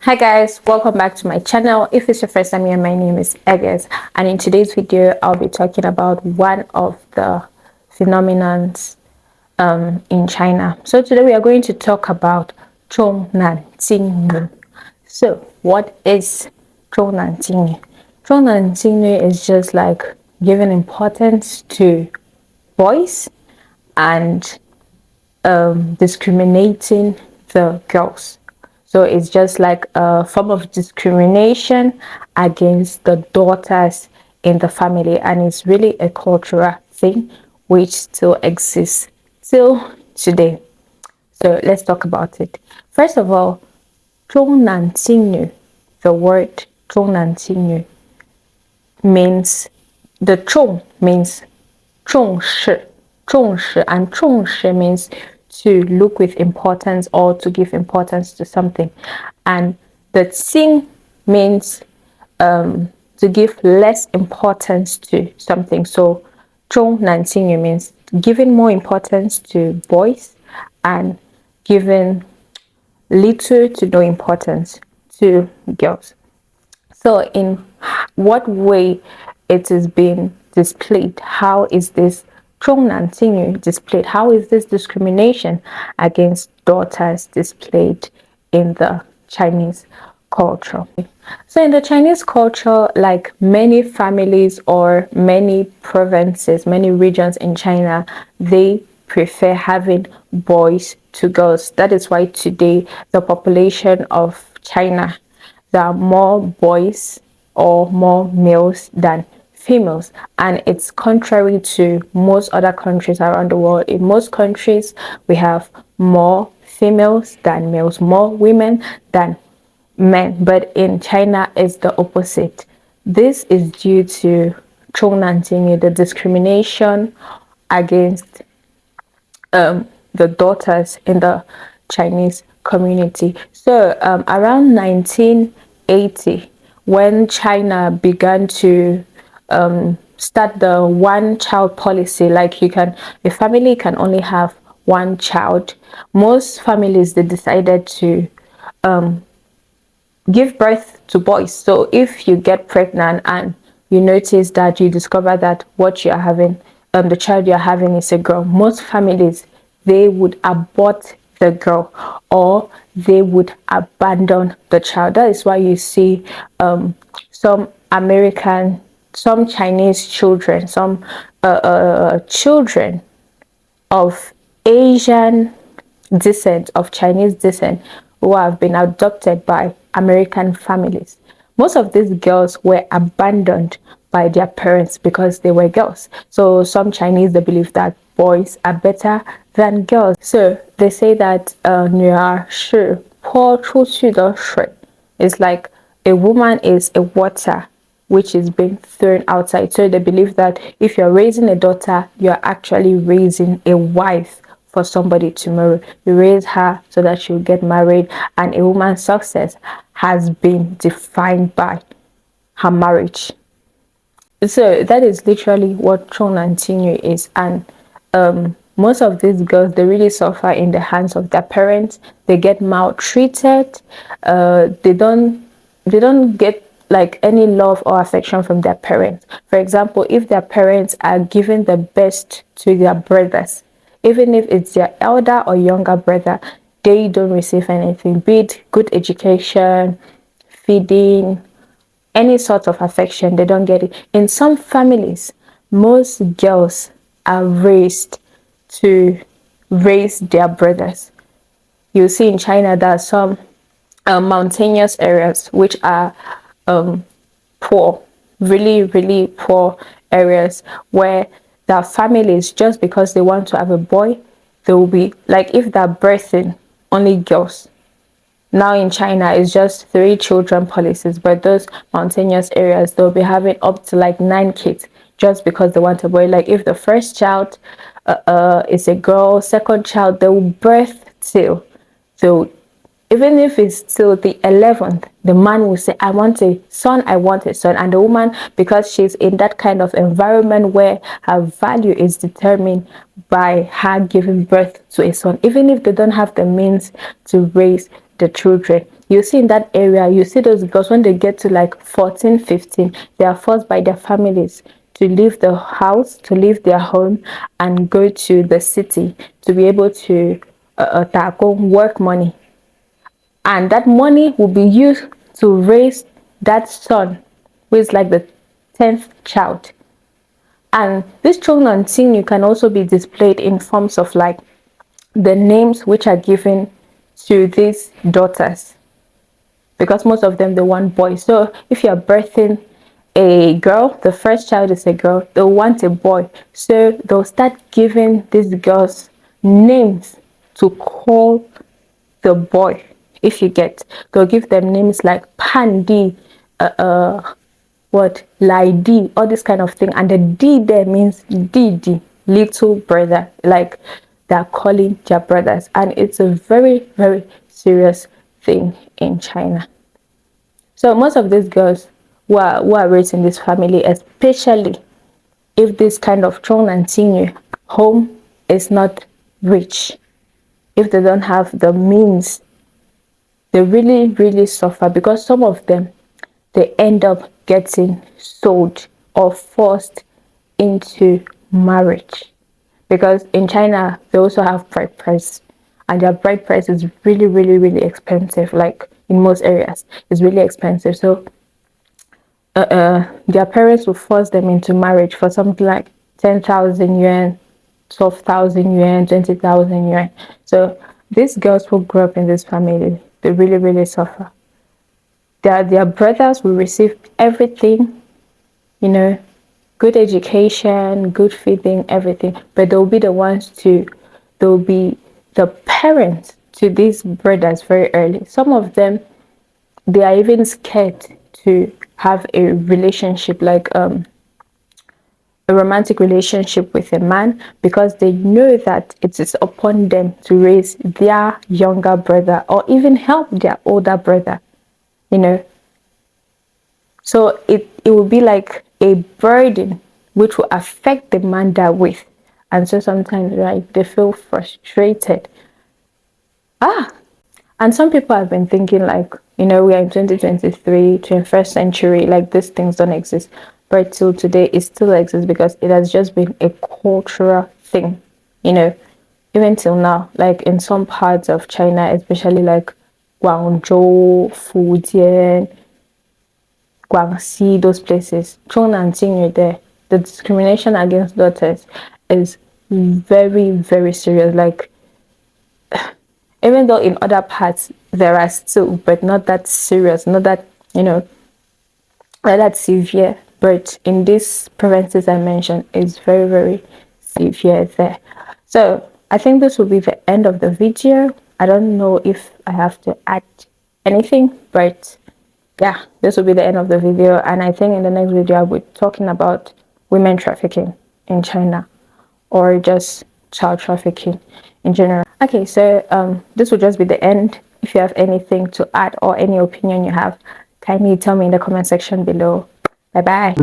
Hi guys, welcome back to my channel. If it's your first time here, my name is Eges, and in today's video I'll be talking about one of the phenomenons in China. So today we are going to talk about重男轻女. So what is 重男轻女? 重男轻女 is just like giving importance to boys and discriminating the girls. So it's just like a form of discrimination against the daughters in the family, and it's really a cultural thing which still exists till today. So let's talk about it. First of all, 重男轻女, the word 重男轻女 means, the 重 means 重视, and 重视 means to look with importance or to give importance to something, and the 轻 means to give less importance to something. So 重男轻女 means giving more importance to boys and giving little to no importance to girls. So in what way it is being displayed? How is this 重男轻女 displayed? How is this discrimination against daughters displayed in the Chinese culture? So in the Chinese culture, like many families or many provinces, many regions in China, they prefer having boys to girls. That is why today the population of China, there are more boys or more males than females, and it's contrary to most other countries around the world. In most countries we have more females than males, more women than men, but in China it's the opposite. This is due to 重男轻女, the discrimination against the daughters in the Chinese community. So around 1980, when China began to start the one child policy, like a family can only have one child, most families, they decided to give birth to boys. So if you get pregnant and you notice that you discover that what you're having, the child you're having is a girl, most families, they would abort the girl or they would abandon the child. That is why you see some Chinese children, some children of Asian descent, of Chinese descent, who have been adopted by American families. Most of these girls were abandoned by their parents because they were girls. So some Chinese, they believe that boys are better than girls. So they say that 女儿是泼出去的水. It's like a woman is a water which is being thrown outside. So they believe that if you're raising a daughter, you're actually raising a wife for somebody tomorrow. You raise her so that she'll get married, and a woman's success has been defined by her marriage. So that is literally what 重男轻女 is, and most of these girls, they really suffer in the hands of their parents. They get maltreated. They don't get like any love or affection from their parents. For example, if their parents are giving the best to their brothers, even if it's their elder or younger brother, they don't receive anything, be it good education, feeding, any sort of affection. They don't get it. In some families, most girls are raised to raise their brothers. You see in China there are some mountainous areas which are poor, really poor areas, where their families, just because they want to have a boy, they will be like, if they're birthing only girls. Now in China it's just 3 children policies, but those mountainous areas, they'll be having up to like 9 kids just because they want a boy. Like if the first child is a girl, second child, they will birth till, so even if it's till the 11th, the man will say, I want a son, and the woman, because she's in that kind of environment where her value is determined by her giving birth to a son, even if they don't have the means to raise the children, You see in that area, you see those girls when they get to like 14, 15, they are forced by their families to leave the house, to leave their home, and go to the city to be able to tackle work money. And that money will be used to raise that son, who is like the 10th child. And this children thing you can also be displayed in forms of like the names which are given to these daughters, because most of them they want boys. So if you're birthing a girl, the first child is a girl, they'll want a boy, so they'll start giving these girls names to call the boy. If you get, they'll give them names like Pandi, what Lady, all this kind of thing, and the D there means Didi, little brother, like they're calling their brothers. And it's a very, very serious thing in China. So most of these girls who are raised in this family, especially if this kind of重男轻女home is not rich, if they don't have the means, they really, really suffer, because some of them, they end up getting sold or forced into marriage. Because in China, they also have bride price, and their bride price is really, really, really expensive. Like in most areas, it's really expensive. So their parents will force them into marriage for something like 10,000 yuan, 12,000 yuan, 20,000 yuan. So these girls who grew up in this family, they really, really suffer. Their brothers will receive everything, you know, good education, good feeding, everything, but they'll be the ones they'll be the parents to these brothers very early. Some of them, they are even scared to have a relationship, like a romantic relationship with a man, because they know that it is upon them to raise their younger brother or even help their older brother, you know. So it will be like a burden which will affect the man they're with. And so sometimes, right, they feel frustrated. And some people have been thinking like, you know, we are in 2023, 21st century, like these things don't exist. But till today, it still exists because it has just been a cultural thing, you know, even till now, like in some parts of China, especially like Guangzhou, Fujian, Guangxi, those places, Chongnan Jingyu there, the discrimination against daughters is very, very serious. Like, even though in other parts there are still, but not that serious, not that, you know, not that severe. But in these provinces I mentioned, it's very, very severe there. So I think this will be the end of the video. I don't know if I have to add anything, but yeah, this will be the end of the video. And I think in the next video I'll be talking about women trafficking in China, or just child trafficking in general. Okay, so this will just be the end. If you have anything to add or any opinion you have, kindly tell me in the comment section below. Bye bye.